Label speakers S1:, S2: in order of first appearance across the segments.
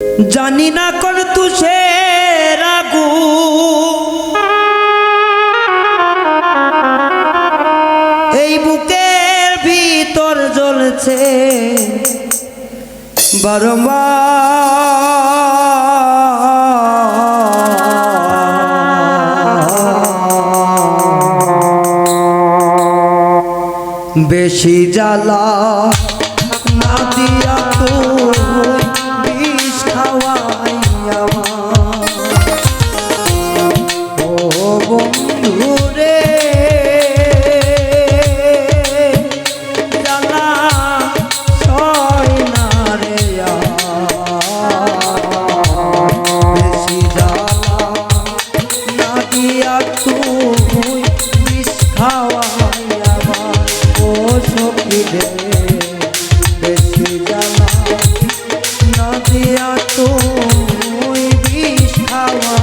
S1: জানি না কোন তুষের আগুন এই বুকের ভিতর জ্বলছে বারংবার বেশি জ্বালা না দিয়া তুই বিষ খাওয়াইয়া ও বন্ধু রে জ্বালা সয় না রে বেশি জ্বালা না দিয়া তুই বিষ খাওয়াইয়া ও সখী রে বেশি জ্বালা না দিয়া তুই বিষ খাওয়া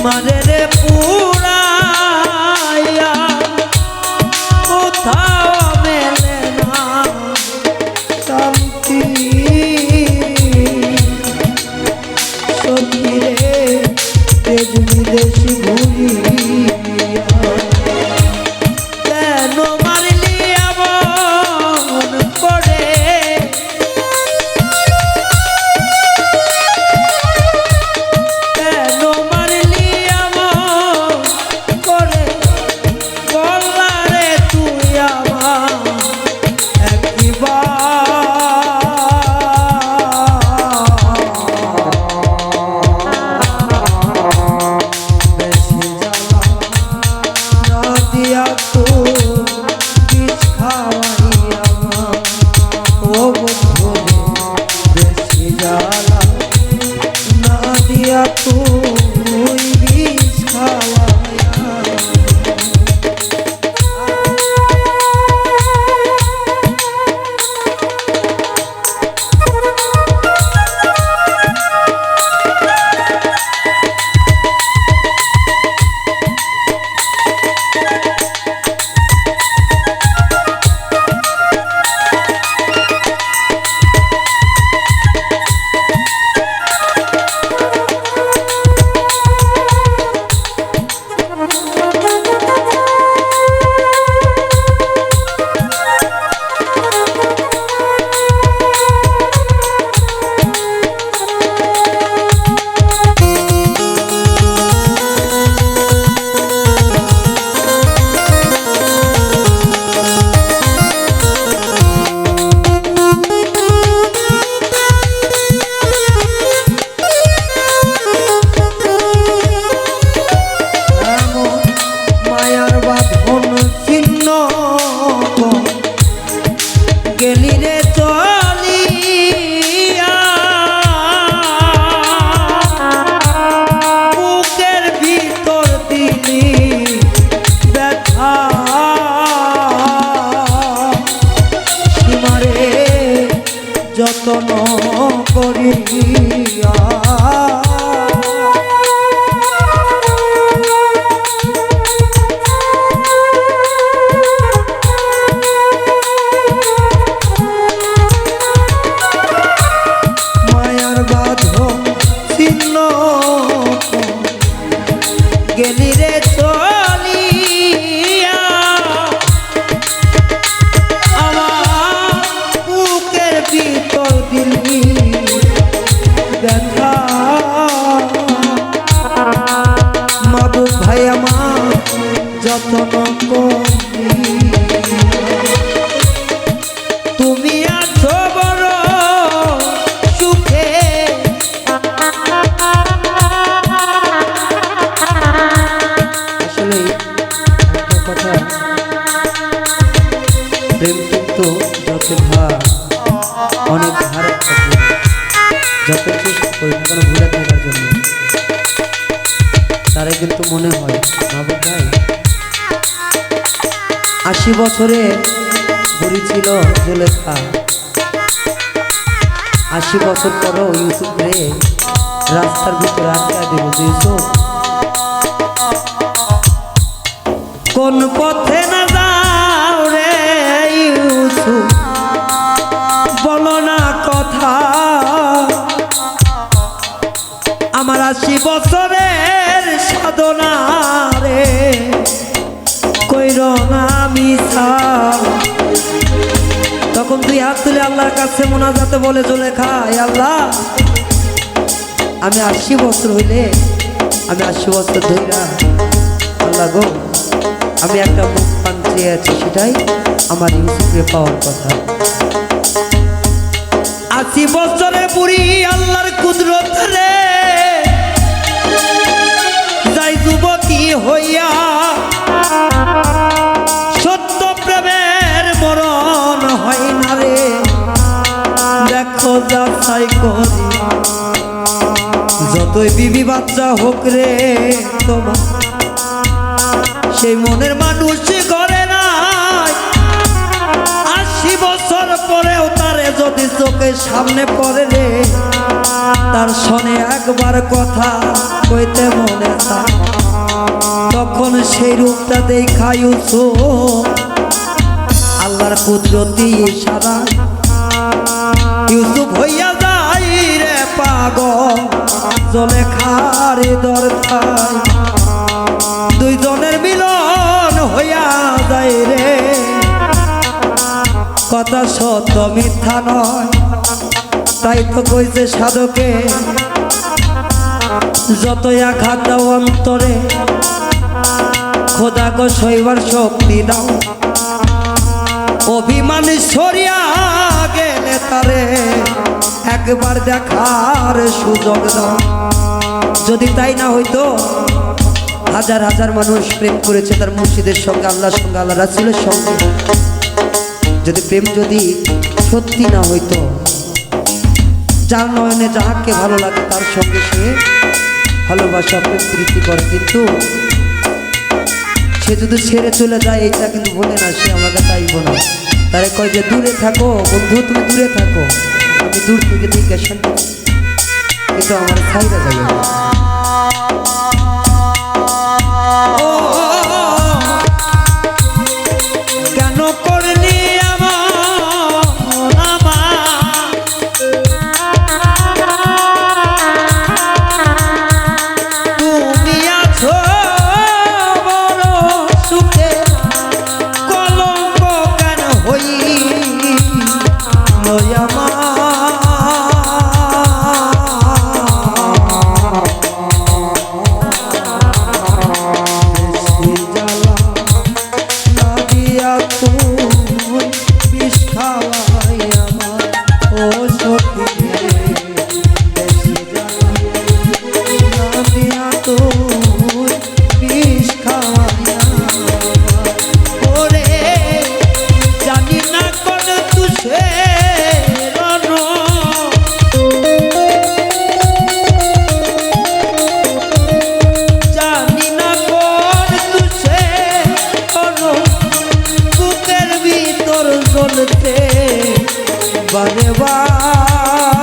S1: মারে রে পুরাইয়া কোথাও মেলে না শান্তি সখী রে দেশ বিদেশ ঘুরিয়া কেন মারলি এমন করে তুই যতন করিয়া মায়ার বাঁধন ছিন্ন গেলি রে চলিয়া আমার বুকের ভিতর দিলি ব্যথা মাবুক ভাই আমার যতন করি তুমি আছো বড় সুখে আসলে একটা কথা প্রেম কিন্তু যত অনেক ধার একটা যত চেষ্টা করি না কেন ভুলে থাকার জন্য তারা কিন্তু মনে হয় মাহবুব ভাই 80 বছরে বুড়ি ছিল জুলেখা 80 বছর পরও ইউসুফ রে রাস্তার ভিতরে আটকা দেব ইউসুফ কোন পথে না যাও রে ইউসুফ বলো না কথা আমার 80 বছরের সাধনা রে কইর না মিছা তখন তুই হাত তুলে আল্লাহর কাছে মোনাজাতে বলে জুলেখা আল্লাহ আমি 80 বছর হইলে আমি 80 বছর ধইরা আল্লাহ গো আমি একটা মুখ পান চেয়ে আছি সেটাই আমার ইউসুফকে পাওয়ার কথা 80 বছরে বুড়ি আল্লাহর কুদরত রে যাই যুবতী হইয়া সত্য প্রেমের মরণ হয় না রে দেখো যাচাই করি যতই বিবি বাচ্চা হোক রে তোমার সেই মনের মানুষ ঘরে নাই 80 বছর পরেও তারে যদি চোখের সামনে পড়ে রে তার শোনে একবার কথা কইতে মনে চায় তখন সেই রূপটা দেখা ইউসুফ আল্লাহর কুদরতি ইশারা ইউসুফ হইয়া যাই রে পাগল জুলেখার দরকার দুইজনের মিলন হইয়া যায় রে কথা সত্য মিথ্যা নয় তাই তো কইছে সাধকে যতই আঘাত দাও অন্তরে খোদা গো সইবার শক্তি দাও অভিমান সরিয়া গেলে তারে একবার দেখার সুযোগ দাও যদি তাই না হইতো হাজার হাজার মানুষ প্রেম করেছে তার মুর্শিদের সঙ্গে আল্লাহর সঙ্গে আল্লাহ রাসূলের সঙ্গে যদি প্রেম যদি সত্যি না হইতো যার নয়নে যাহাকে ভালো লাগে তার সঙ্গে সে ভালোবাসা প্রেম প্রীতি করে কিন্তু সে যদি ছেড়ে চলে যায় এটা কিন্তু বলে না সে আমাকে চাইব না তারে কয় যে দূরে থাকো বন্ধু তুমি দূরে থাকো আমি দূর থেকে দেখে শান্তি কিন্তু আমার ছাইরা যাই কেন করলি তুমি আছো বড় সুখে কলঙ্ক কেন হই নয়ামা বারে বার